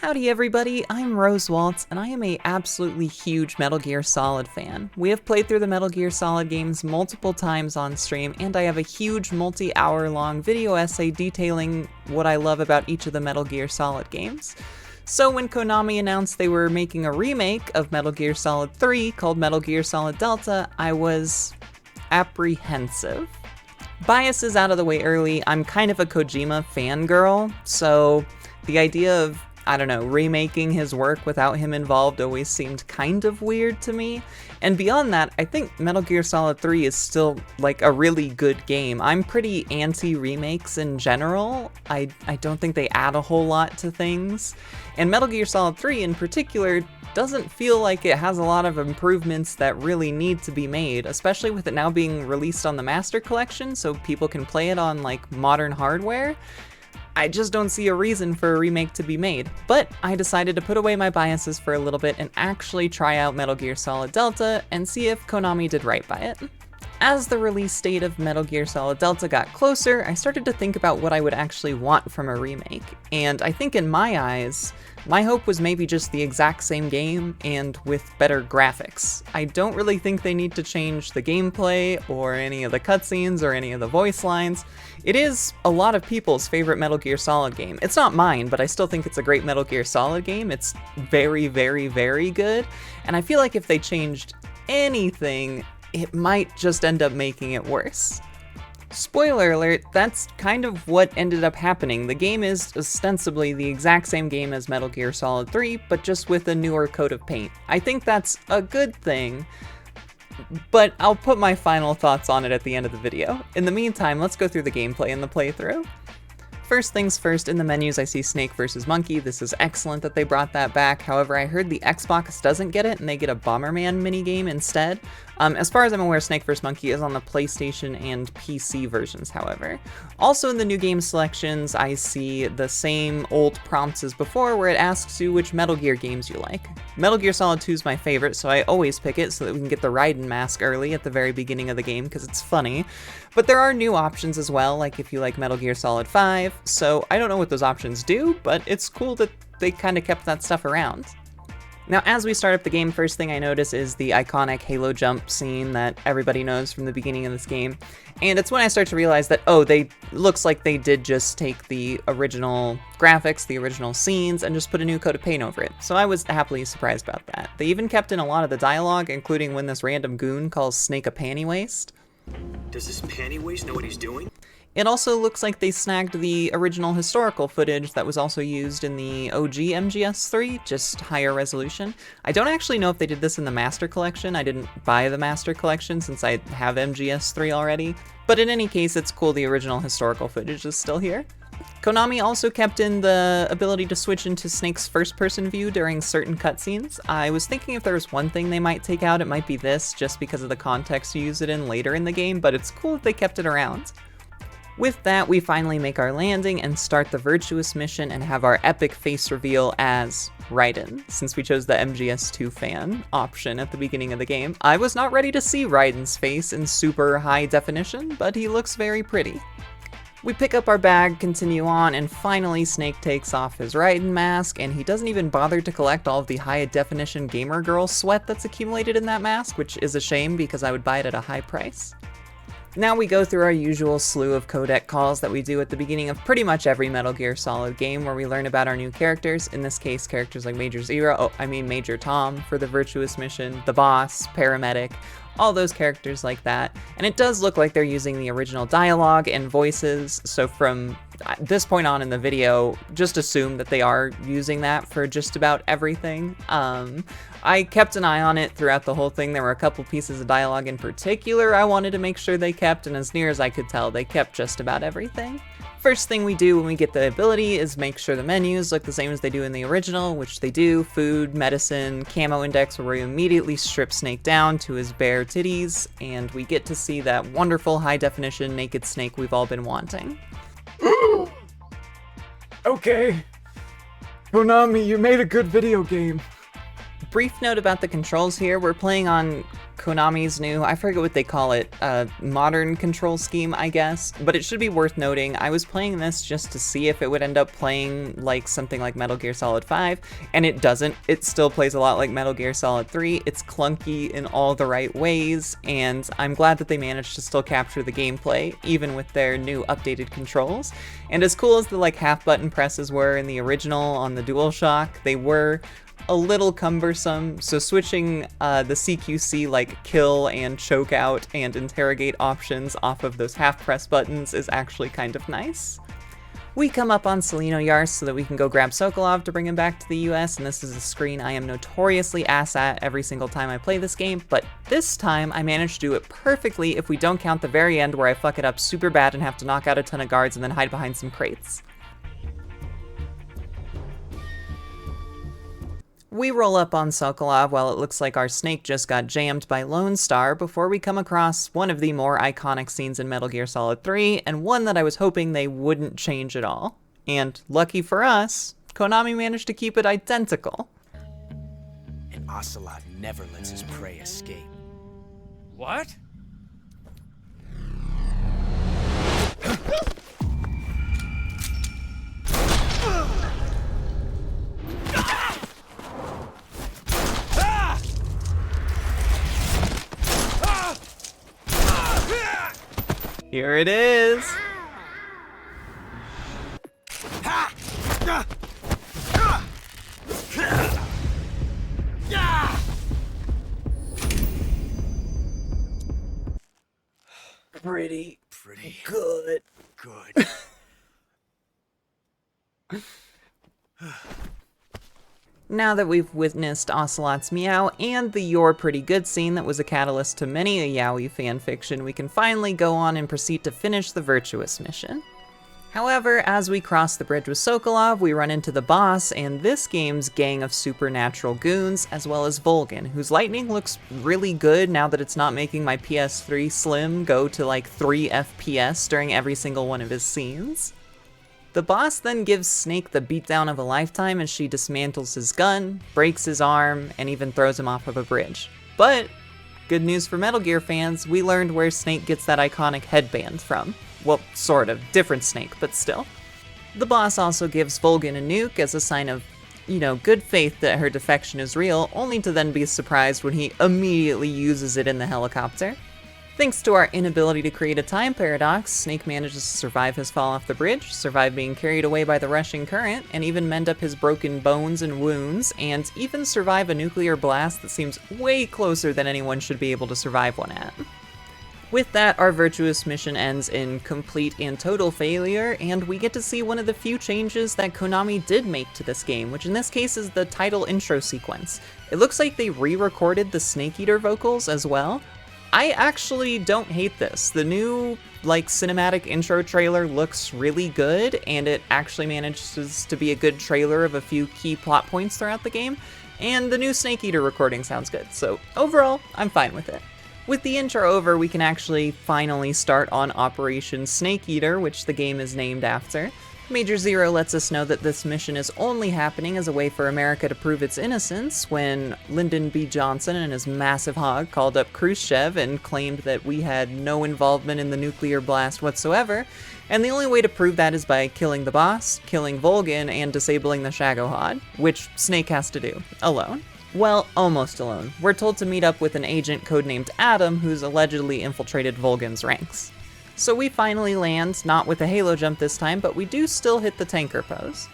Howdy everybody, I'm Rosewaltz, and I am a absolutely huge Metal Gear Solid fan. We have played through the Metal Gear Solid games multiple times on stream, and I have a huge multi-hour long video essay detailing what I love about each of the Metal Gear Solid games. So when Konami announced they were making a remake of Metal Gear Solid 3 called Metal Gear Solid Delta, I was apprehensive. Biases out of the way early, I'm kind of a Kojima fangirl, so the idea of remaking his work without him involved always seemed kind of weird to me. And beyond that, I think Metal Gear Solid 3 is still, like, a really good game. I'm pretty anti-remakes in general. I don't think they add a whole lot to things. And Metal Gear Solid 3 in particular doesn't feel like it has a lot of improvements that really need to be made, especially with it now being released on the Master Collection so people can play it on, like, modern hardware. I just don't see a reason for a remake to be made, but I decided to put away my biases for a little bit and actually try out Metal Gear Solid Delta and see if Konami did right by it. As the release date of Metal Gear Solid Delta got closer, I started to think about what I would actually want from a remake, and I think in my eyes, my hope was maybe just the exact same game and with better graphics. I don't really think they need to change the gameplay or any of the cutscenes or any of the voice lines. It is a lot of people's favorite Metal Gear Solid game. It's not mine, but I still think it's a great Metal Gear Solid game. It's very, very, very good, and I feel like if they changed anything, it might just end up making it worse. Spoiler alert, that's kind of what ended up happening. The game is ostensibly the exact same game as Metal Gear Solid 3, but just with a newer coat of paint. I think that's a good thing, but I'll put my final thoughts on it at the end of the video. In the meantime, let's go through the gameplay and the playthrough. First things first, in the menus I see Snake vs. Monkey. This is excellent that they brought that back. However, I heard the Xbox doesn't get it and they get a Bomberman minigame instead. As far as I'm aware, Snake vs. Monkey is on the PlayStation and PC versions, however. Also in the new game selections, I see the same old prompts as before where it asks you which Metal Gear games you like. Metal Gear Solid 2 is my favorite, so I always pick it so that we can get the Raiden mask early at the very beginning of the game because it's funny. But there are new options as well, like if you like Metal Gear Solid 5, so I don't know what those options do, but it's cool that they kind of kept that stuff around. Now, as we start up the game, first thing I notice is the iconic Halo jump scene that everybody knows from the beginning of this game. And it's when I start to realize that, oh, looks like they did just take the original graphics, the original scenes, and just put a new coat of paint over it. So I was happily surprised about that. They even kept in a lot of the dialogue, including when this random goon calls Snake a panty waste. Does this panty waste know what he's doing? It also looks like they snagged the original historical footage that was also used in the OG MGS3, just higher resolution. I don't actually know if they did this in the Master Collection. I didn't buy the Master Collection since I have MGS3 already. But in any case, it's cool the original historical footage is still here. Konami also kept in the ability to switch into Snake's first-person view during certain cutscenes. I was thinking if there was one thing they might take out, it might be this, just because of the context you use it in later in the game, but it's cool that they kept it around. With that, we finally make our landing and start the Virtuous mission and have our epic face reveal as Raiden, since we chose the MGS2 fan option at the beginning of the game. I was not ready to see Raiden's face in super high definition, but he looks very pretty. We pick up our bag, continue on, and finally Snake takes off his Raiden mask, and he doesn't even bother to collect all of the high-definition gamer girl sweat that's accumulated in that mask, which is a shame because I would buy it at a high price. Now we go through our usual slew of codec calls that we do at the beginning of pretty much every Metal Gear Solid game where we learn about our new characters, in this case characters like Major Tom for the Virtuous mission, the boss, paramedic, all those characters like that. And it does look like they're using the original dialogue and voices, so from this point on in the video, just assume that they are using that for just about everything. I kept an eye on it throughout the whole thing. There were a couple pieces of dialogue in particular I wanted to make sure they kept, and as near as I could tell, they kept just about everything. First thing we do when we get the ability is make sure the menus look the same as they do in the original, which they do: food, medicine, camo index, where we immediately strip Snake down to his bare titties, and we get to see that wonderful high-definition naked Snake we've all been wanting. Okay. Konami, you made a good video game. Brief note about the controls here, we're playing on Konami's new, I forget what they call it, modern control scheme, I guess. But it should be worth noting, I was playing this just to see if it would end up playing like something like Metal Gear Solid 5, and it doesn't. It still plays a lot like Metal Gear Solid 3. It's clunky in all the right ways, and I'm glad that they managed to still capture the gameplay, even with their new updated controls. And as cool as the like half button presses were in the original on the DualShock, they were a little cumbersome, so switching the CQC like kill and choke out and interrogate options off of those half press buttons is actually kind of nice. We come up on Tselinoyarsk so that we can go grab Sokolov to bring him back to the US, and this is a screen I am notoriously ass at every single time I play this game, but this time I managed to do it perfectly if we don't count the very end where I fuck it up super bad and have to knock out a ton of guards and then hide behind some crates. We roll up on Sokolov while it looks like our snake just got jammed by Lone Star before we come across one of the more iconic scenes in Metal Gear Solid 3, and one that I was hoping they wouldn't change at all. And lucky for us, Konami managed to keep it identical. And Ocelot never lets his prey escape. What? Here it is! Pretty good. Good. Now that we've witnessed Ocelot's meow and the You're Pretty Good scene that was a catalyst to many a Yaoi fanfiction, we can finally go on and proceed to finish the virtuous mission. However, as we cross the bridge with Sokolov, we run into the boss and this game's gang of supernatural goons, as well as Volgin, whose lightning looks really good now that it's not making my PS3 Slim go to like 3 FPS during every single one of his scenes. The boss then gives Snake the beatdown of a lifetime as she dismantles his gun, breaks his arm, and even throws him off of a bridge. But, good news for Metal Gear fans, we learned where Snake gets that iconic headband from. Well, sort of. Different Snake, but still. The boss also gives Volgin a nuke as a sign of, good faith that her defection is real, only to then be surprised when he immediately uses it in the helicopter. Thanks to our inability to create a time paradox, Snake manages to survive his fall off the bridge, survive being carried away by the rushing current, and even mend up his broken bones and wounds, and even survive a nuclear blast that seems way closer than anyone should be able to survive one at. With that, our virtuous mission ends in complete and total failure, and we get to see one of the few changes that Konami did make to this game, which in this case is the title intro sequence. It looks like they re-recorded the Snake Eater vocals as well. I actually don't hate this. The new, cinematic intro trailer looks really good, and it actually manages to be a good trailer of a few key plot points throughout the game, and the new Snake Eater recording sounds good, so overall, I'm fine with it. With the intro over, we can actually finally start on Operation Snake Eater, which the game is named after. Major Zero lets us know that this mission is only happening as a way for America to prove its innocence when Lyndon B. Johnson and his massive hog called up Khrushchev and claimed that we had no involvement in the nuclear blast whatsoever, and the only way to prove that is by killing the boss, killing Volgin, and disabling the Shagohod, which Snake has to do, alone. Well, almost alone. We're told to meet up with an agent codenamed Adam who's allegedly infiltrated Volgin's ranks. So we finally land, not with a halo jump this time, but we do still hit the tanker pose.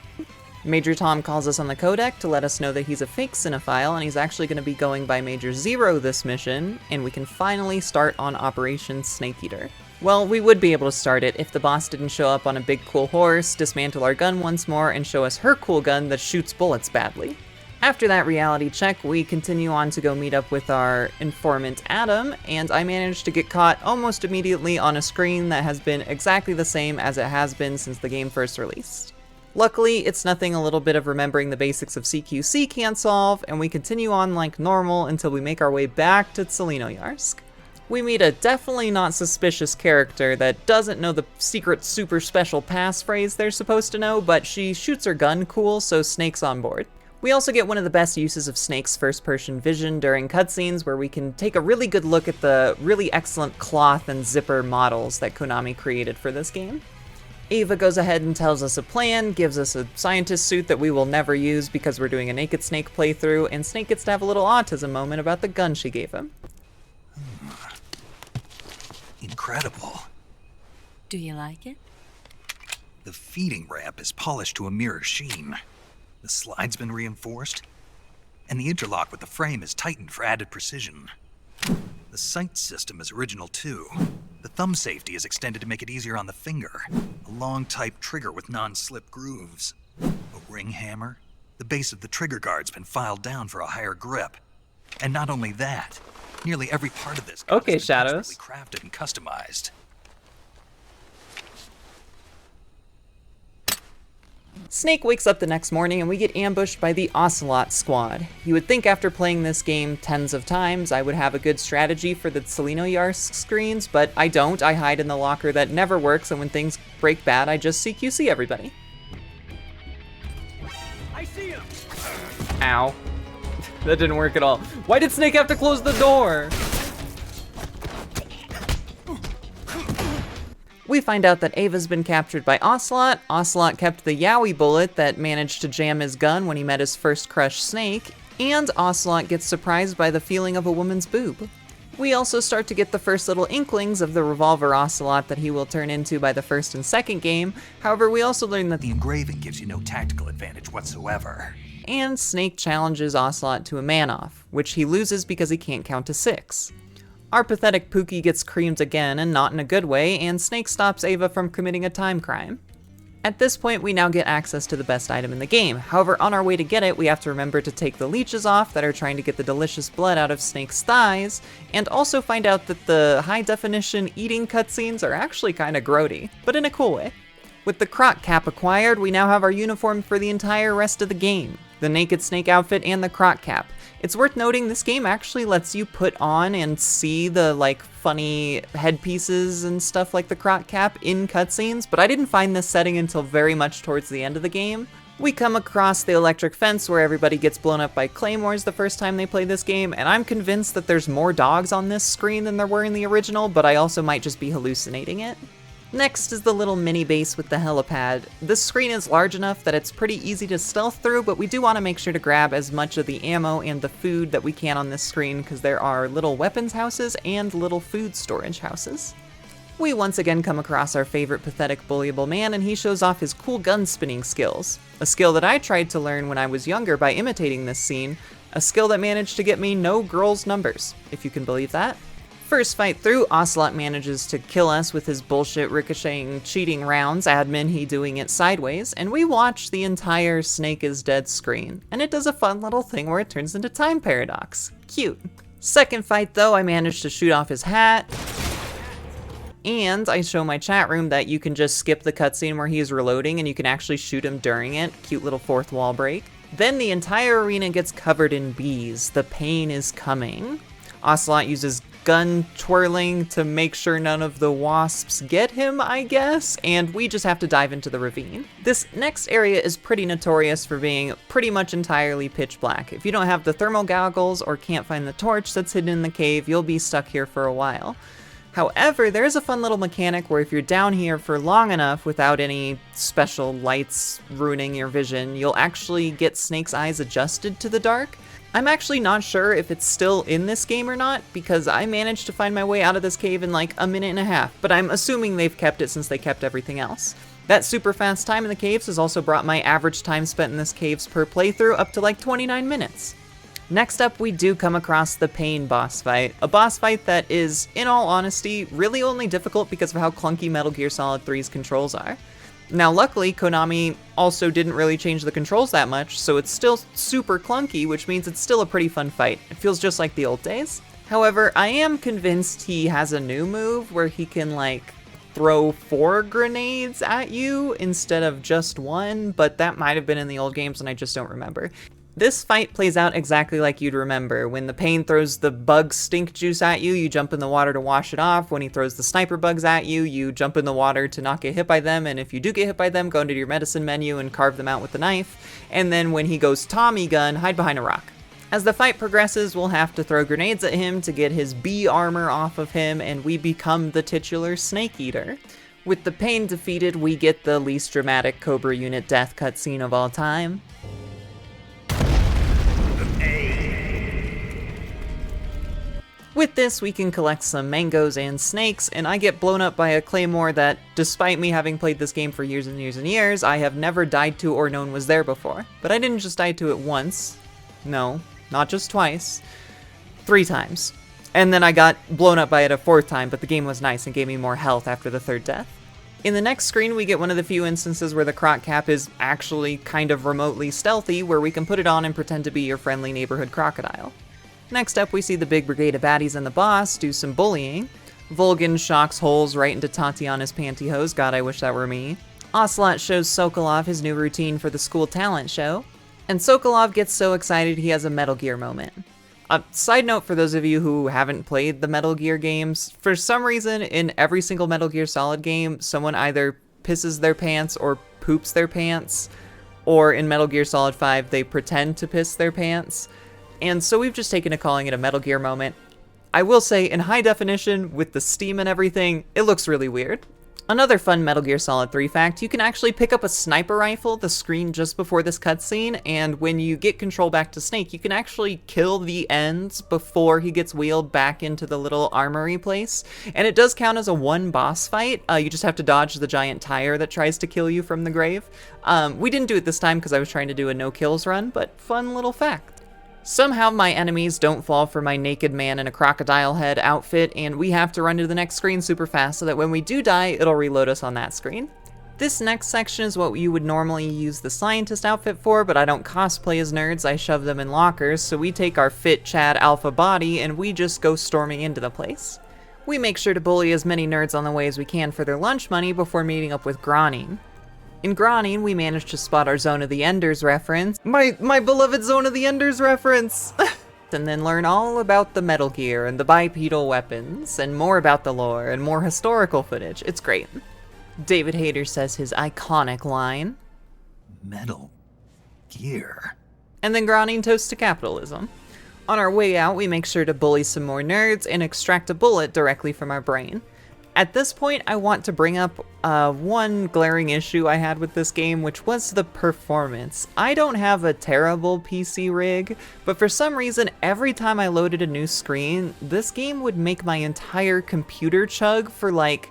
Major Tom calls us on the codec to let us know that he's a fake cinephile and he's actually going to be going by Major Zero this mission, and we can finally start on Operation Snake Eater. Well, we would be able to start it if the boss didn't show up on a big cool horse, dismantle our gun once more, and show us her cool gun that shoots bullets badly. After that reality check, we continue on to go meet up with our informant Adam, and I managed to get caught almost immediately on a screen that has been exactly the same as it has been since the game first released. Luckily, it's nothing a little bit of remembering the basics of CQC can't solve, and we continue on like normal until we make our way back to Tselinoyarsk. We meet a definitely not suspicious character that doesn't know the secret super special passphrase they're supposed to know, but she shoots her gun cool, so Snake's on board. We also get one of the best uses of Snake's first-person vision during cutscenes, where we can take a really good look at the really excellent cloth and zipper models that Konami created for this game. Ava goes ahead and tells us a plan, gives us a scientist suit that we will never use because we're doing a Naked Snake playthrough, and Snake gets to have a little autism moment about the gun she gave him. Incredible. Do you like it? The feeding ramp is polished to a mirror sheen. The slide's been reinforced, and the interlock with the frame is tightened for added precision. The sight system is original too. The thumb safety is extended to make it easier on the finger. A long type trigger with non-slip grooves. A ring hammer. The base of the trigger guard's been filed down for a higher grip. And not only that, nearly every part of this gun Okay, has been Shadows. expertly crafted and customized. Snake wakes up the next morning and we get ambushed by the Ocelot squad. You would think after playing this game tens of times I would have a good strategy for the Tselinoyarsk screens, but I don't. I hide in the locker that never works, and when things break bad I just CQC everybody. I see him! Ow. That didn't work at all. Why did Snake have to close the door? We find out that Ava's been captured by Ocelot. Ocelot kept the Yowie bullet that managed to jam his gun when he met his first crush, Snake, and Ocelot gets surprised by the feeling of a woman's boob. We also start to get the first little inklings of the revolver Ocelot that he will turn into by the first and second game. However, we also learn that The engraving gives you no tactical advantage whatsoever. and Snake challenges Ocelot to a man-off, which he loses because he can't count to 6. Our pathetic Pookie gets creamed again, and not in a good way, and Snake stops Ava from committing a time crime. At this point, we now get access to the best item in the game. However, on our way to get it, we have to remember to take the leeches off that are trying to get the delicious blood out of Snake's thighs, and also find out that the high-definition eating cutscenes are actually kinda grody, but in a cool way. With the croc cap acquired, we now have our uniform for the entire rest of the game. The Naked Snake outfit and the croc cap. It's worth noting this game actually lets you put on and see the funny headpieces and stuff like the croc cap in cutscenes, but I didn't find this setting until very much towards the end of the game. We come across the electric fence where everybody gets blown up by claymores the first time they play this game, and I'm convinced that there's more dogs on this screen than there were in the original, but I also might just be hallucinating it. Next is the little mini base with the helipad. This screen is large enough that it's pretty easy to stealth through, but we do want to make sure to grab as much of the ammo and the food that we can on this screen because there are little weapons houses and little food storage houses. We once again come across our favorite pathetic bullyable man, and he shows off his cool gun spinning skills. A skill that I tried to learn when I was younger by imitating this scene, a skill that managed to get me no girls' numbers, if you can believe that. First fight through, Ocelot manages to kill us with his bullshit ricocheting cheating rounds, admin he doing it sideways, and we watch the entire Snake is dead screen, and it does a fun little thing where it turns into time paradox. Cute. Second fight though, I managed to shoot off his hat, and I show my chat room that you can just skip the cutscene where he's reloading and you can actually shoot him during it. Cute little fourth wall break. Then the entire arena gets covered in bees. The pain is coming. Ocelot uses gun twirling to make sure none of the wasps get him, I guess, and we just have to dive into the ravine. This next area is pretty notorious for being pretty much entirely pitch black. If you don't have the thermal goggles or can't find the torch that's hidden in the cave, you'll be stuck here for a while. However, there is a fun little mechanic where if you're down here for long enough without any special lights ruining your vision, you'll actually get Snake's eyes adjusted to the dark. I'm actually not sure if it's still in this game or not, because I managed to find my way out of this cave in like a minute and a half, but I'm assuming they've kept it since they kept everything else. That super fast time in the caves has also brought my average time spent in this caves per playthrough up to like 29 minutes. Next up, we do come across the Pain boss fight, a boss fight that is, in all honesty, really only difficult because of how clunky Metal Gear Solid 3's controls are. Now luckily, Konami also didn't really change the controls that much, so it's still super clunky, which means it's still a pretty fun fight. It feels just like the old days. However, I am convinced he has a new move where he can throw 4 grenades at you instead of just 1, but that might have been in the old games and I just don't remember. This fight plays out exactly like you'd remember. When the pain throws the bug stink juice at you, you jump in the water to wash it off. When he throws the sniper bugs at you, you jump in the water to not get hit by them, and if you do get hit by them, go into your medicine menu and carve them out with the knife. And then when he goes Tommy gun, hide behind a rock. As the fight progresses, we'll have to throw grenades at him to get his bee armor off of him, and we become the titular Snake Eater. With the pain defeated, we get the least dramatic Cobra unit death cutscene of all time. With this, we can collect some mangoes and snakes, and I get blown up by a claymore that, despite me having played this game for years and years and years, I have never died to or known was there before. But I didn't just die to it once. No, not just twice. 3 times. And then I got blown up by it a 4th time, but the game was nice and gave me more health after the 3rd death. In the next screen, we get one of the few instances where the croc cap is actually kind of remotely stealthy, where we can put it on and pretend to be your friendly neighborhood crocodile. Next up, we see the big brigade of baddies and the boss do some bullying. Volgin shocks holes right into Tatiana's pantyhose. God, I wish that were me. Ocelot shows Sokolov his new routine for the school talent show. And Sokolov gets so excited he has a Metal Gear moment. A side note for those of you who haven't played the Metal Gear games, for some reason in every single Metal Gear Solid game, someone either pisses their pants or poops their pants, or in Metal Gear Solid 5 they pretend to piss their pants. And so we've just taken to calling it a Metal Gear moment. I will say, in high definition, with the steam and everything, it looks really weird. Another fun Metal Gear Solid 3 fact, you can actually pick up a sniper rifle the screen just before this cutscene, and when you get control back to Snake, you can actually kill the ends before he gets wheeled back into the little armory place. And it does count as a 1 boss fight. You just have to dodge the giant tire that tries to kill you from the grave. We didn't do it this time because I was trying to do a no kills run, but fun little fact. Somehow my enemies don't fall for my naked man in a crocodile head outfit, and we have to run to the next screen super fast so that when we do die, it'll reload us on that screen. This next section is what you would normally use the scientist outfit for, but I don't cosplay as nerds, I shove them in lockers, so we take our fit Chad alpha body and we just go storming into the place. We make sure to bully as many nerds on the way as we can for their lunch money before meeting up with Groznyj. In Groznyj, we managed to spot our Zone of the Enders reference. My beloved Zone of the Enders reference! And then learn all about the Metal Gear and the bipedal weapons, and more about the lore, and more historical footage. It's great. David Hayter says his iconic line. Metal Gear. And then Groznyj toasts to capitalism. On our way out, we make sure to bully some more nerds and extract a bullet directly from our brain. At this point, I want to bring up one glaring issue I had with this game, which was the performance. I don't have a terrible PC rig, but for some reason, every time I loaded a new screen, this game would make my entire computer chug for like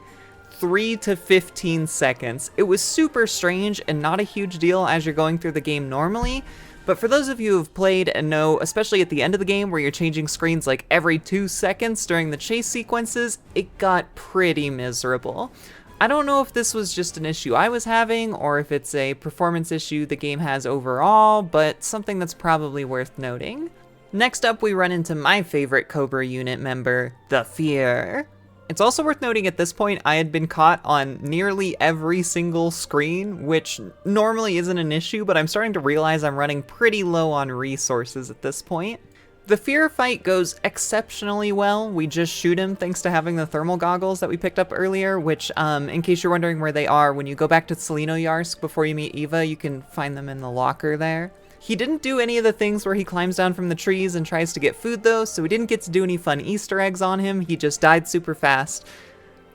3 to 15 seconds. It was super strange and not a huge deal as you're going through the game normally, but for those of you who've played and know, especially at the end of the game where you're changing screens like every 2 seconds during the chase sequences, it got pretty miserable. I don't know if this was just an issue I was having or if it's a performance issue the game has overall, but something that's probably worth noting. Next up, we run into my favorite Cobra unit member, the Fear. It's also worth noting at this point I had been caught on nearly every single screen, which normally isn't an issue, but I'm starting to realize I'm running pretty low on resources at this point. The Fear fight goes exceptionally well. We just shoot him thanks to having the thermal goggles that we picked up earlier, which, in case you're wondering where they are, when you go back to Tselinoyarsk before you meet Eva, you can find them in the locker there. He didn't do any of the things where he climbs down from the trees and tries to get food though, so we didn't get to do any fun Easter eggs on him. He just died super fast.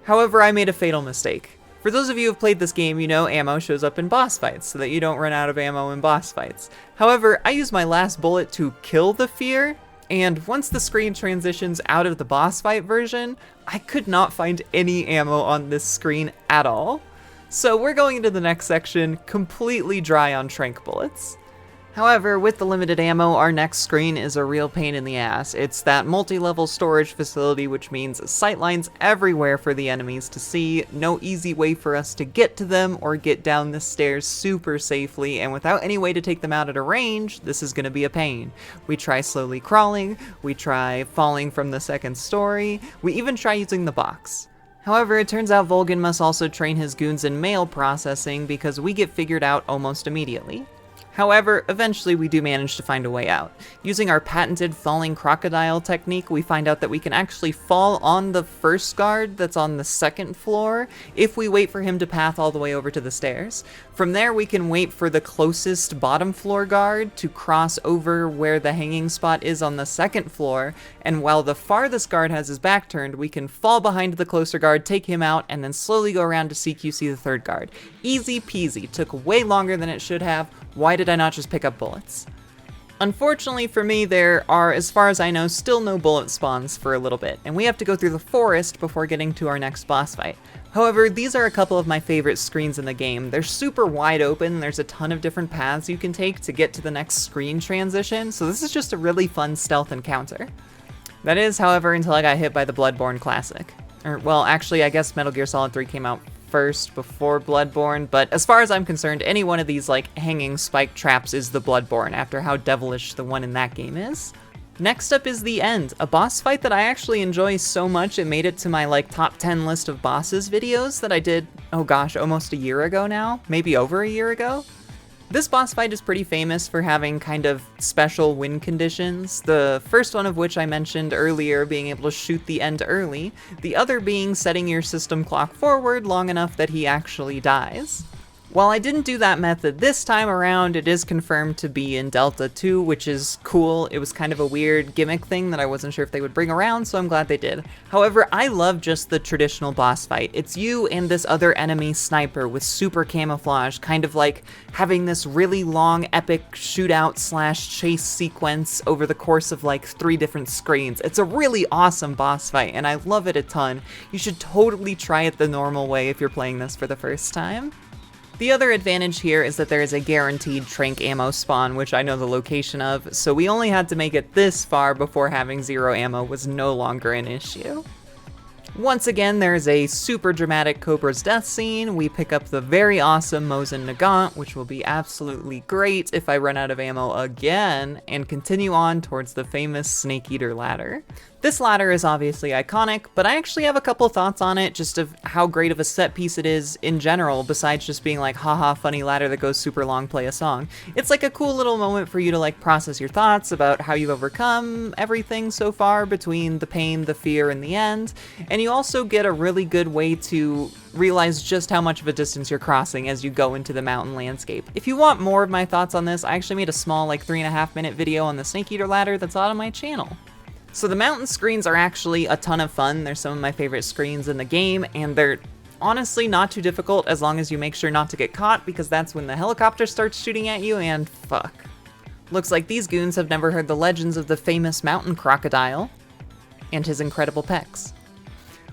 However, I made a fatal mistake. For those of you who have played this game, you know ammo shows up in boss fights so that you don't run out of ammo in boss fights. However, I used my last bullet to kill the Fear, and once the screen transitions out of the boss fight version, I could not find any ammo on this screen at all. So we're going into the next section completely dry on tranq bullets. However, with the limited ammo, our next screen is a real pain in the ass. It's that multi-level storage facility, which means sightlines everywhere for the enemies to see, no easy way for us to get to them or get down the stairs super safely, and without any way to take them out at a range, this is going to be a pain. We try slowly crawling, we try falling from the 2nd story, we even try using the box. However, it turns out Volgin must also train his goons in mail processing because we get figured out almost immediately. However, eventually we do manage to find a way out. Using our patented falling crocodile technique, we find out that we can actually fall on the first guard that's on the second floor if we wait for him to path all the way over to the stairs. From there, we can wait for the closest bottom floor guard to cross over where the hanging spot is on the second floor, and while the farthest guard has his back turned, we can fall behind the closer guard, take him out, and then slowly go around to CQC the third guard. Easy peasy. Took way longer than it should have. Why did I not just pick up bullets? Unfortunately for me, there are, as far as I know, still no bullet spawns for a little bit, and we have to go through the forest before getting to our next boss fight. However, these are a couple of my favorite screens in the game. They're super wide open, there's a ton of different paths you can take to get to the next screen transition, so this is just a really fun stealth encounter. That is, however, until I got hit by the Bloodborne Classic. Or, well, actually, I guess Metal Gear Solid 3 came out first before Bloodborne, but as far as I'm concerned, any one of these like hanging spike traps is the Bloodborne after how devilish the one in that game is. Next up is the End, a boss fight that I actually enjoy so much it made it to my like top 10 list of bosses videos that I did, oh gosh, almost a year ago now, maybe over a year ago. This boss fight is pretty famous for having kind of special win conditions, the first one of which I mentioned earlier being able to shoot the End early, the other being setting your system clock forward long enough that he actually dies. While I didn't do that method this time around, it is confirmed to be in Delta 2, which is cool. It was kind of a weird gimmick thing that I wasn't sure if they would bring around, so I'm glad they did. However, I love just the traditional boss fight. It's you and this other enemy sniper with super camouflage, kind of like having this really long epic shootout / chase sequence over the course of like 3 different screens. It's a really awesome boss fight, and I love it a ton. You should totally try it the normal way if you're playing this for the first time. The other advantage here is that there is a guaranteed trank ammo spawn, which I know the location of, so we only had to make it this far before having 0 ammo was no longer an issue. Once again, there's a super dramatic Cobra's death scene. We pick up the very awesome Mosin Nagant, which will be absolutely great if I run out of ammo again, and continue on towards the famous Snake Eater ladder. This ladder is obviously iconic, but I actually have a couple thoughts on it, just of how great of a set piece it is in general, besides just being like, haha, funny ladder that goes super long, play a song. It's like a cool little moment for you to like process your thoughts about how you've overcome everything so far between the pain, the fear, and the end, and you also get a really good way to realize just how much of a distance you're crossing as you go into the mountain landscape. If you want more of my thoughts on this, I actually made a small like 3.5 minute video on the Snake Eater ladder that's out on my channel. So the mountain screens are actually a ton of fun. They're some of my favorite screens in the game, and they're honestly not too difficult as long as you make sure not to get caught, because that's when the helicopter starts shooting at you, and fuck. Looks like these goons have never heard the legends of the famous mountain crocodile and his incredible pecs.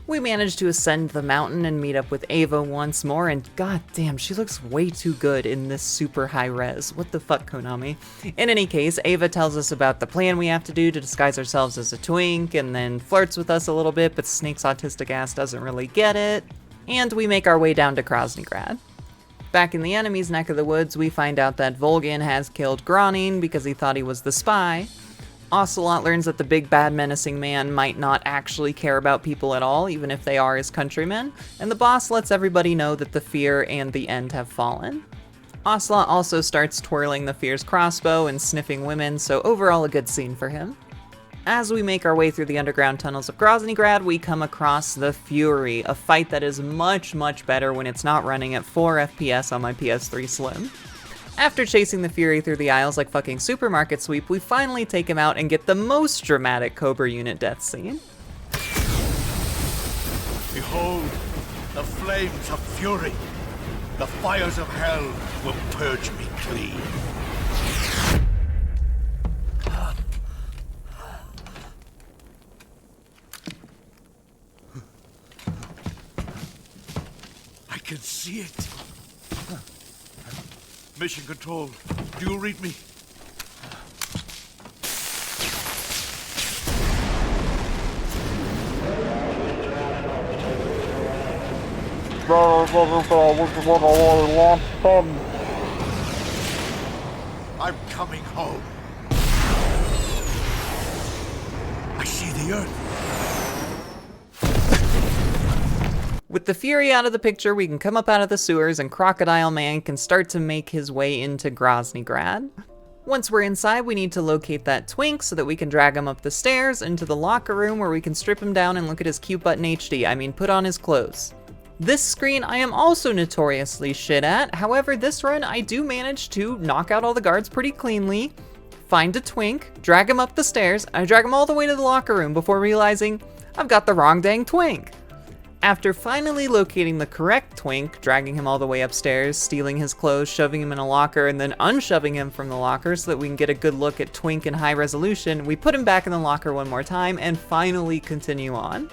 We managed to ascend the mountain and meet up with Ava once more, and goddamn, she looks way too good in this super high res. What the fuck, Konami? In any case, Ava tells us about the plan we have to do to disguise ourselves as a twink, and then flirts with us a little bit, but Snake's autistic ass doesn't really get it. And we make our way down to Groznyj. Back in the enemy's neck of the woods, we find out that Volgin has killed Groznyj because he thought he was the spy. Ocelot learns that the big bad menacing man might not actually care about people at all, even if they are his countrymen, and the boss lets everybody know that the fear and the end have fallen. Ocelot also starts twirling the fear's crossbow and sniffing women, so overall a good scene for him. As we make our way through the underground tunnels of Groznyj, we come across the Fury, a fight that is much, much better when it's not running at 4 FPS on my PS3 Slim. After chasing the Fury through the aisles like fucking Supermarket Sweep, we finally take him out and get the most dramatic Cobra unit death scene. Behold, the flames of fury. The fires of hell will purge me clean. I can see it. Mission Control, do you read me? I'm coming home. I see the Earth. With the Fury out of the picture, we can come up out of the sewers and Crocodile Man can start to make his way into Groznyj Grad. Once we're inside, we need to locate that twink so that we can drag him up the stairs into the locker room where we can strip him down and look at his cute butt in HD, I mean put on his clothes. This screen I am also notoriously shit at, however this run I do manage to knock out all the guards pretty cleanly, find a twink, drag him up the stairs, I drag him all the way to the locker room before realizing I've got the wrong dang twink. After finally locating the correct twink, dragging him all the way upstairs, stealing his clothes, shoving him in a locker, and then unshoving him from the locker so that we can get a good look at twink in high resolution, we put him back in the locker one more time and finally continue on.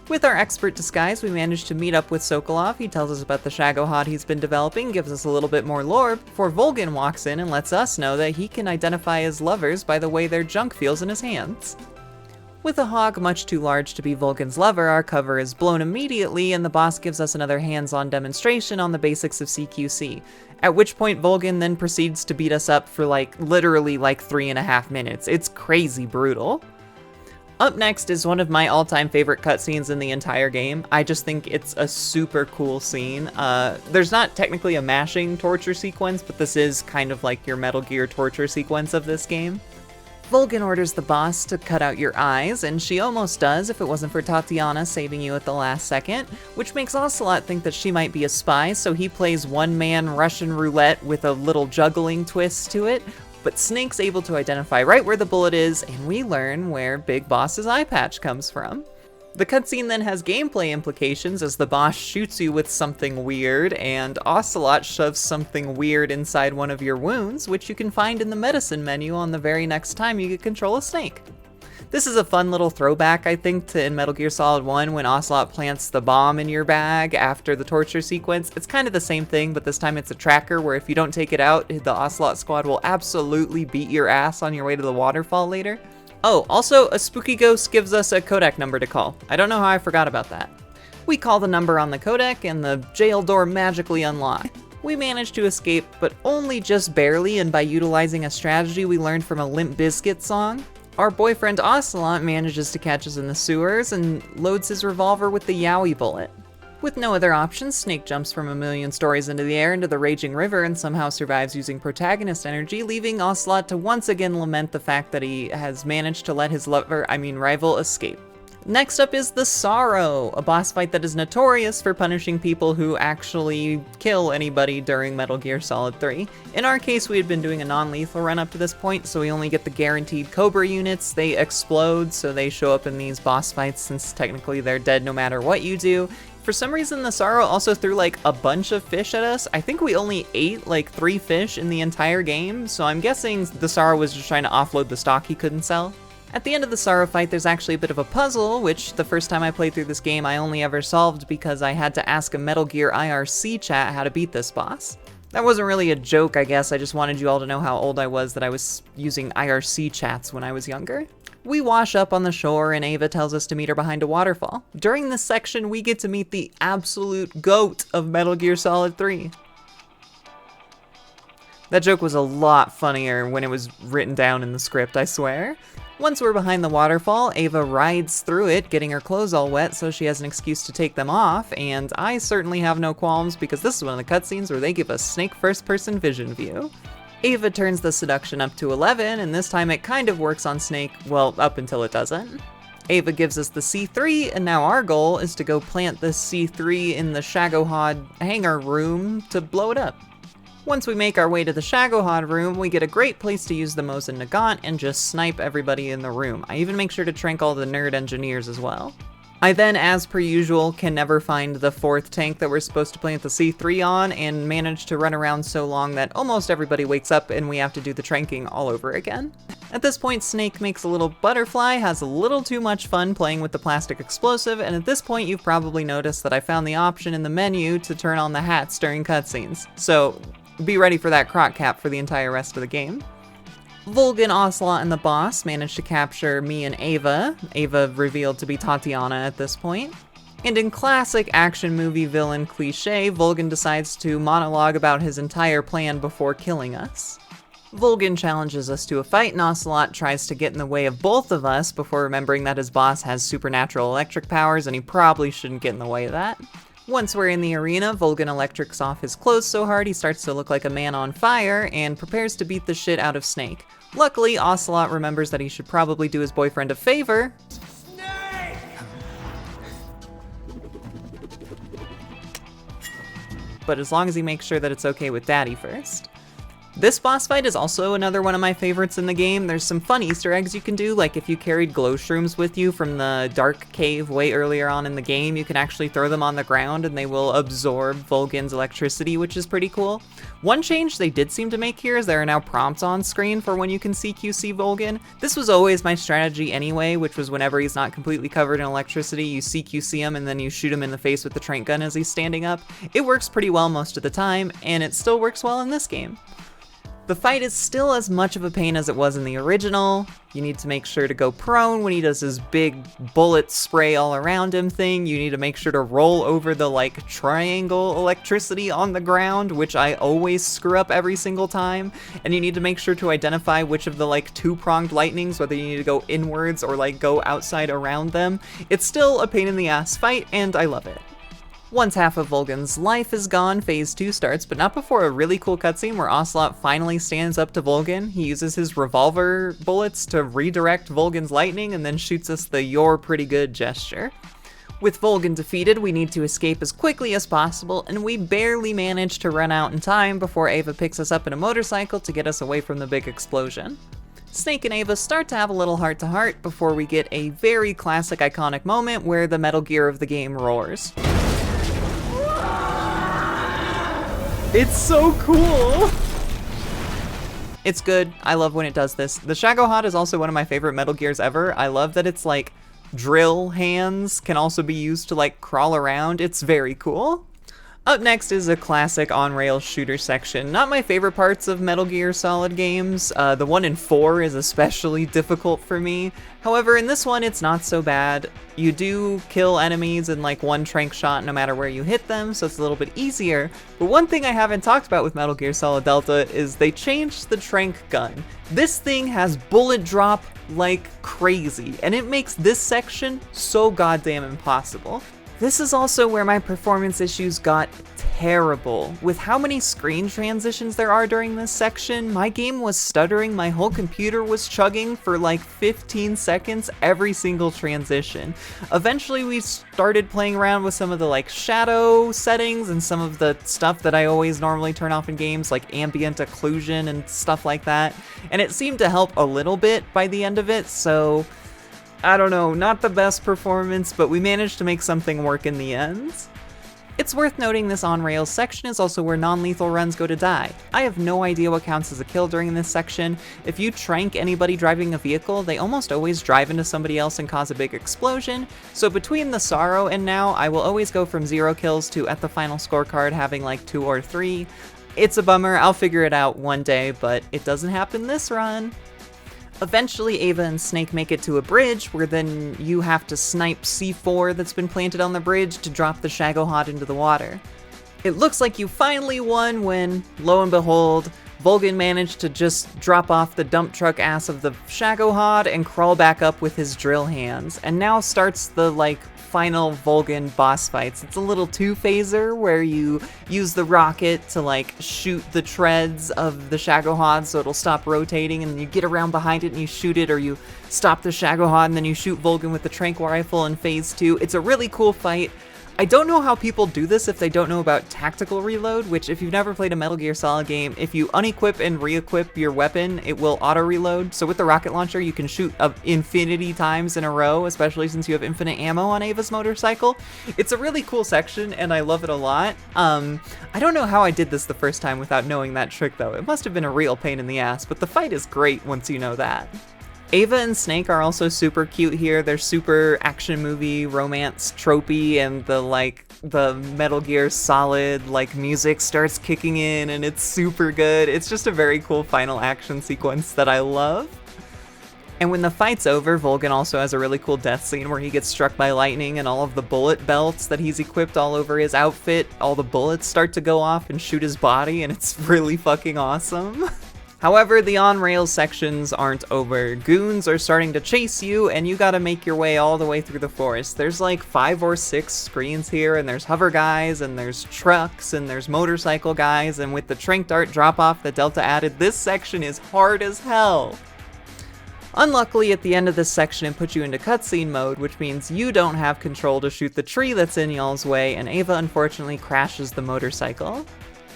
With our expert disguise, we managed to meet up with Ocelot. He tells us about the Shagohod he's been developing, gives us a little bit more lore, before Volgin walks in and lets us know that he can identify his lovers by the way their junk feels in his hands. With a hog much too large to be Volgin's lover, our cover is blown immediately and the boss gives us another hands-on demonstration on the basics of CQC, at which point Volgin then proceeds to beat us up for literally 3.5 minutes. It's crazy brutal. Up next is one of my all-time favorite cutscenes in the entire game. I just think it's a super cool scene. There's not technically a mashing torture sequence, but this is kind of like your Metal Gear torture sequence of this game. Volgin orders the boss to cut out your eyes, and she almost does if it wasn't for Tatiana saving you at the last second, which makes Ocelot think that she might be a spy, so he plays one-man Russian roulette with a little juggling twist to it, but Snake's able to identify right where the bullet is, and we learn where Big Boss's eye patch comes from. The cutscene then has gameplay implications as the boss shoots you with something weird, and Ocelot shoves something weird inside one of your wounds, which you can find in the medicine menu on the very next time you get control of Snake. This is a fun little throwback, I think, to in Metal Gear Solid 1 when Ocelot plants the bomb in your bag after the torture sequence. It's kind of the same thing, but this time it's a tracker where if you don't take it out, the Ocelot squad will absolutely beat your ass on your way to the waterfall later. Oh, also, a spooky ghost gives us a codec number to call. I don't know how I forgot about that. We call the number on the codec and the jail door magically unlocks. We manage to escape, but only just barely, and by utilizing a strategy we learned from a Limp Bizkit song. Our boyfriend Ocelot manages to catch us in the sewers and loads his revolver with the Yowie bullet. With no other options, Snake jumps from a million stories into the air into the raging river and somehow survives using protagonist energy, leaving Ocelot to once again lament the fact that he has managed to let his rival escape. Next up is the Sorrow, a boss fight that is notorious for punishing people who actually kill anybody during Metal Gear Solid 3. In our case, we had been doing a non-lethal run up to this point, so we only get the guaranteed Cobra units. They explode, so they show up in these boss fights since technically they're dead no matter what you do. For some reason, the Sorrow also threw a bunch of fish at us. I think we only ate 3 fish in the entire game, so I'm guessing the Sorrow was just trying to offload the stock he couldn't sell. At the end of the Sorrow fight, there's actually a bit of a puzzle, which the first time I played through this game I only ever solved because I had to ask a Metal Gear IRC chat how to beat this boss. That wasn't really a joke, I guess, I just wanted you all to know how old I was that I was using IRC chats when I was younger. We wash up on the shore and Ava tells us to meet her behind a waterfall. During this section, we get to meet the absolute GOAT of Metal Gear Solid 3. That joke was a lot funnier when it was written down in the script, I swear. Once we're behind the waterfall, Ava rides through it, getting her clothes all wet so she has an excuse to take them off, and I certainly have no qualms because this is one of the cutscenes where they give us Snake first-person vision view. Ava turns the seduction up to 11, and this time it kind of works on Snake, well, up until it doesn't. Ava gives us the C3, and now our goal is to go plant this C3 in the Shagohod hangar room to blow it up. Once we make our way to the Shagohod room, we get a great place to use the Mosin Nagant and just snipe everybody in the room. I even make sure to trank all the nerd engineers as well. I then, as per usual, can never find the 4th tank that we're supposed to plant the C3 on, and manage to run around so long that almost everybody wakes up and we have to do the tranking all over again. At this point, Snake makes a little butterfly, has a little too much fun playing with the plastic explosive, and at this point you've probably noticed that I found the option in the menu to turn on the hats during cutscenes, so be ready for that croc cap for the entire rest of the game. Volgin, Ocelot, and the boss managed to capture me and Ava revealed to be Tatiana at this point. And in classic action movie villain cliche, Volgin decides to monologue about his entire plan before killing us. Volgin challenges us to a fight, and Ocelot tries to get in the way of both of us before remembering that his boss has supernatural electric powers and he probably shouldn't get in the way of that. Once we're in the arena, Volgin electrics off his clothes so hard he starts to look like a man on fire and prepares to beat the shit out of Snake. Luckily, Ocelot remembers that he should probably do his boyfriend a favor. Snake! But as long as he makes sure that it's okay with Daddy first. This boss fight is also another one of my favorites in the game. There's some fun Easter eggs you can do, like if you carried glow shrooms with you from the dark cave way earlier on in the game, you can actually throw them on the ground and they will absorb Volgin's electricity, which is pretty cool. One change they did seem to make here is there are now prompts on screen for when you can CQC Volgin. This was always my strategy anyway, which was whenever he's not completely covered in electricity, you CQC him and then you shoot him in the face with the trank gun as he's standing up. It works pretty well most of the time, and it still works well in this game. The fight is still as much of a pain as it was in the original. You need to make sure to go prone when he does his big bullet spray all around him thing. You need to make sure to roll over the like triangle electricity on the ground, which I always screw up every single time. And you need to make sure to identify which of the like two-pronged lightnings, whether you need to go inwards or like go outside around them. It's still a pain in the ass fight, and I love it. Once half of Volgin's life is gone, phase 2 starts, but not before a really cool cutscene where Ocelot finally stands up to Volgin. He uses his revolver bullets to redirect Volgin's lightning and then shoots us the "you're pretty good" gesture. With Volgin defeated, we need to escape as quickly as possible, and we barely manage to run out in time before Ava picks us up in a motorcycle to get us away from the big explosion. Snake and Ava start to have a little heart-to-heart before we get a very classic iconic moment where the Metal Gear of the game roars. It's so cool! It's good. I love when it does this. The Shagohod is also one of my favorite Metal Gears ever. I love that it's like drill hands can also be used to like crawl around. It's very cool. Up next is a classic on-rail shooter section. Not my favorite parts of Metal Gear Solid games. The one in 4 is especially difficult for me. However, in this one, it's not so bad. You do kill enemies in like one trank shot no matter where you hit them, so it's a little bit easier. But one thing I haven't talked about with Metal Gear Solid Delta is they changed the trank gun. This thing has bullet drop like crazy, and it makes this section so goddamn impossible. This is also where my performance issues got terrible. With how many screen transitions there are during this section, my game was stuttering, my whole computer was chugging for like 15 seconds every single transition. Eventually we started playing around with some of the like shadow settings and some of the stuff that I always normally turn off in games, like ambient occlusion and stuff like that, and it seemed to help a little bit by the end of it, so I don't know, not the best performance, but we managed to make something work in the end. It's worth noting this on-rails section is also where non-lethal runs go to die. I have no idea what counts as a kill during this section. If you trank anybody driving a vehicle, they almost always drive into somebody else and cause a big explosion, so between the Sorrow and now, I will always go from 0 kills to at the final scorecard having like 2 or 3. It's a bummer, I'll figure it out one day, but it doesn't happen this run. Eventually, Ava and Snake make it to a bridge, where then you have to snipe C4 that's been planted on the bridge to drop the Shagohod into the water. It looks like you finally won when, lo and behold, Volgin managed to just drop off the dump truck ass of the Shagohod and crawl back up with his drill hands. And now starts the, like, final Volgin boss fights. It's a little two-phaser where you use the rocket to like shoot the treads of the Shagohod so it'll stop rotating, and then you get around behind it and you shoot it, or you stop the Shagohod and then you shoot Volgin with the trank rifle in phase 2. It's a really cool fight. I don't know how people do this if they don't know about tactical reload, which if you've never played a Metal Gear Solid game, if you unequip and re-equip your weapon, it will auto-reload. So with the rocket launcher, you can shoot infinity times in a row, especially since you have infinite ammo on Ava's motorcycle. It's a really cool section, and I love it a lot. I don't know how I did this the first time without knowing that trick, though. It must have been a real pain in the ass, but the fight is great once you know that. Ava and Snake are also super cute here. They're super action movie romance tropey, and the Metal Gear Solid music starts kicking in and it's super good. It's just a very cool final action sequence that I love. And when the fight's over, Volgin also has a really cool death scene where he gets struck by lightning and all of the bullet belts that he's equipped all over his outfit, all the bullets start to go off and shoot his body, and it's really fucking awesome. However, the on-rails sections aren't over. Goons are starting to chase you, and you gotta make your way all the way through the forest. There's like 5 or 6 screens here, and there's hover guys, and there's trucks, and there's motorcycle guys, and with the Trank Dart drop-off that Delta added, this section is hard as hell. Unluckily, at the end of this section it puts you into cutscene mode, which means you don't have control to shoot the tree that's in y'all's way, and Ava unfortunately crashes the motorcycle.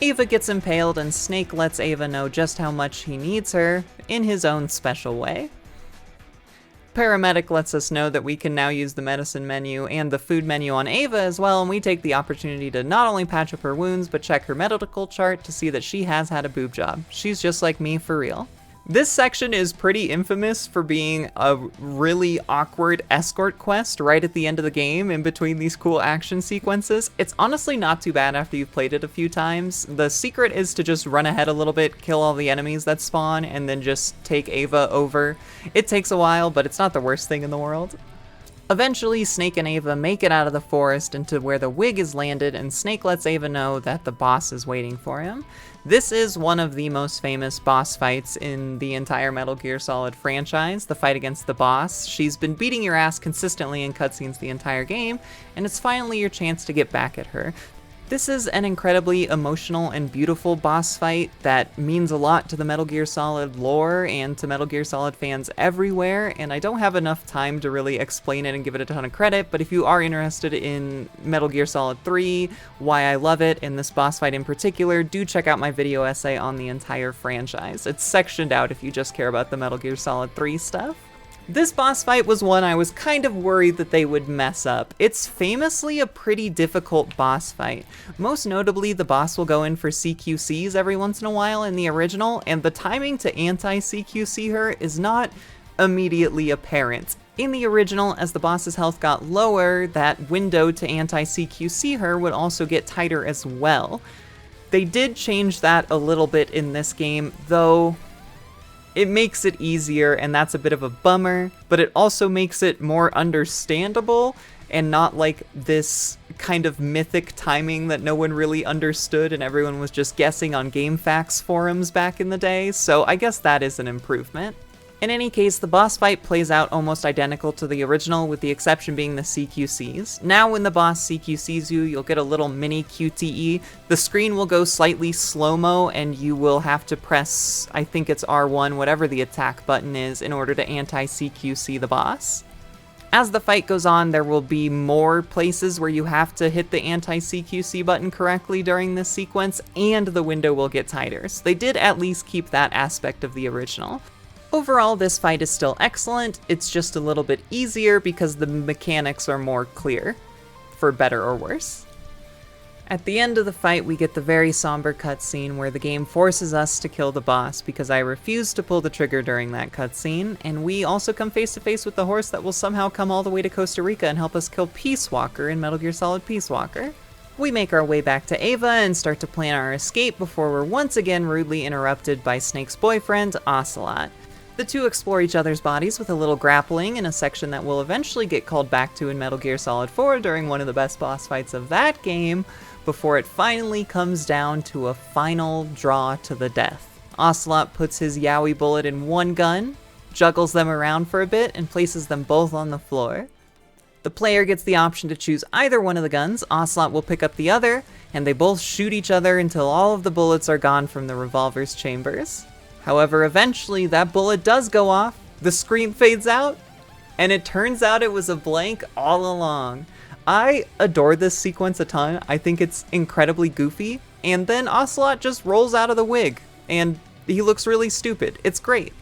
Ava gets impaled, and Snake lets Ava know just how much he needs her, in his own special way. Paramedic lets us know that we can now use the medicine menu and the food menu on Ava as well, and we take the opportunity to not only patch up her wounds, but check her medical chart to see that she has had a boob job. She's just like me for real. This section is pretty infamous for being a really awkward escort quest right at the end of the game in between these cool action sequences. It's honestly not too bad after you've played it a few times. The secret is to just run ahead a little bit, kill all the enemies that spawn, and then just take Ava over. It takes a while, but it's not the worst thing in the world. Eventually, Snake and Ava make it out of the forest into where the wig is landed, and Snake lets Ava know that the boss is waiting for him. This is one of the most famous boss fights in the entire Metal Gear Solid franchise, the fight against the boss. She's been beating your ass consistently in cutscenes the entire game, and it's finally your chance to get back at her. This is an incredibly emotional and beautiful boss fight that means a lot to the Metal Gear Solid lore and to Metal Gear Solid fans everywhere, and I don't have enough time to really explain it and give it a ton of credit, but if you are interested in Metal Gear Solid 3, why I love it, and this boss fight in particular, do check out my video essay on the entire franchise. It's sectioned out if you just care about the Metal Gear Solid 3 stuff. This boss fight was one I was kind of worried that they would mess up. It's famously a pretty difficult boss fight. Most notably, the boss will go in for CQCs every once in a while in the original, and the timing to anti-CQC her is not immediately apparent. In the original, as the boss's health got lower, that window to anti-CQC her would also get tighter as well. They did change that a little bit in this game, though it makes it easier, and that's a bit of a bummer, but it also makes it more understandable and not like this kind of mythic timing that no one really understood and everyone was just guessing on GameFAQs forums back in the day, so I guess that is an improvement. In any case, the boss fight plays out almost identical to the original, with the exception being the CQCs. Now when the boss CQCs you, you'll get a little mini QTE. The screen will go slightly slow-mo, and you will have to press, I think it's R1, whatever the attack button is, in order to anti-CQC the boss. As the fight goes on, there will be more places where you have to hit the anti-CQC button correctly during this sequence, and the window will get tighter. So they did at least keep that aspect of the original. Overall, this fight is still excellent, it's just a little bit easier because the mechanics are more clear, for better or worse. At the end of the fight, we get the very somber cutscene where the game forces us to kill the boss because I refused to pull the trigger during that cutscene, and we also come face to face with the horse that will somehow come all the way to Costa Rica and help us kill Peace Walker in Metal Gear Solid Peace Walker. We make our way back to Ava and start to plan our escape before we're once again rudely interrupted by Snake's boyfriend, Ocelot. The two explore each other's bodies with a little grappling in a section that will eventually get called back to in Metal Gear Solid 4 during one of the best boss fights of that game, before it finally comes down to a final draw to the death. Ocelot puts his Yowie bullet in one gun, juggles them around for a bit, and places them both on the floor. The player gets the option to choose either one of the guns. Ocelot will pick up the other, and they both shoot each other until all of the bullets are gone from the revolver's chambers. However, eventually that bullet does go off, the screen fades out, and it turns out it was a blank all along. I adore this sequence a ton. I think it's incredibly goofy, and then Ocelot just rolls out of the wig, and he looks really stupid. It's great.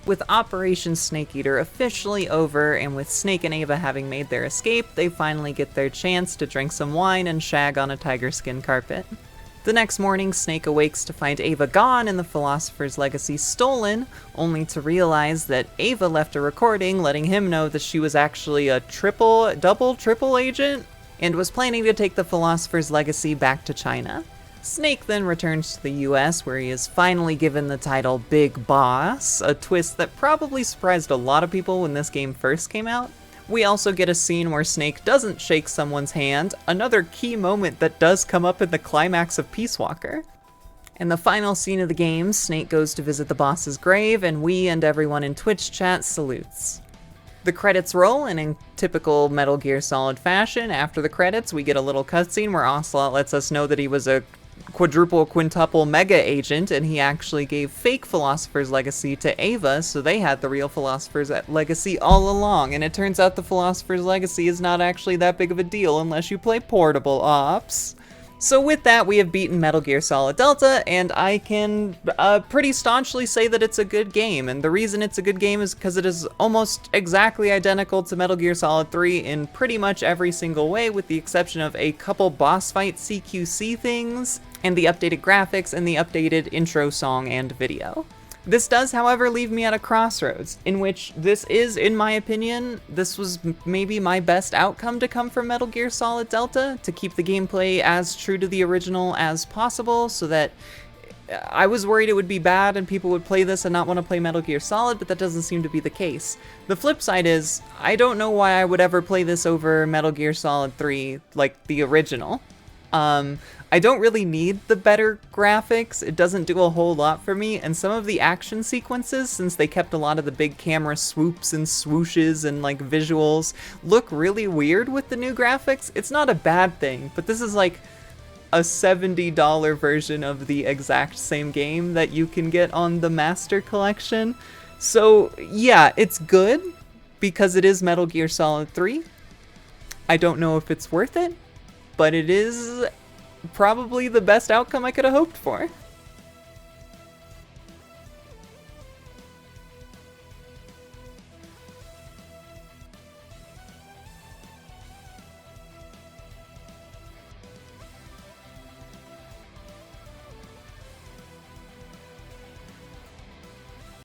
With Operation Snake Eater officially over, and with Snake and Ava having made their escape, they finally get their chance to drink some wine and shag on a tiger skin carpet. The next morning, Snake awakes to find Ava gone and the Philosopher's Legacy stolen, only to realize that Ava left a recording letting him know that she was actually a double triple agent, and was planning to take the Philosopher's Legacy back to China. Snake then returns to the US, where he is finally given the title Big Boss, a twist that probably surprised a lot of people when this game first came out. We also get a scene where Snake doesn't shake someone's hand, another key moment that does come up in the climax of Peace Walker. In the final scene of the game, Snake goes to visit the boss's grave, and we and everyone in Twitch chat salutes. The credits roll, and in typical Metal Gear Solid fashion, after the credits, we get a little cutscene where Ocelot lets us know that he was a quintuple mega agent, and he actually gave fake Philosopher's Legacy to Ava, so they had the real Philosopher's Legacy all along, and it turns out the Philosopher's Legacy is not actually that big of a deal unless you play portable ops. So with that, we have beaten Metal Gear Solid Delta, and I can pretty staunchly say that it's a good game, and the reason it's a good game is because it is almost exactly identical to Metal Gear Solid 3 in pretty much every single way, with the exception of a couple boss fight CQC things, and the updated graphics, and the updated intro song and video. This does, however, leave me at a crossroads, in which this is, in my opinion, this was maybe my best outcome to come from Metal Gear Solid Delta, to keep the gameplay as true to the original as possible, so that I was worried it would be bad and people would play this and not want to play Metal Gear Solid, but that doesn't seem to be the case. The flip side is, I don't know why I would ever play this over Metal Gear Solid 3, like the original. I don't really need the better graphics, it doesn't do a whole lot for me, and some of the action sequences, since they kept a lot of the big camera swoops and swooshes and like visuals, look really weird with the new graphics. It's not a bad thing, but this is like a $70 version of the exact same game that you can get on the Master Collection. So yeah, it's good, because it is Metal Gear Solid 3. I don't know if it's worth it, but it is probably the best outcome I could have hoped for.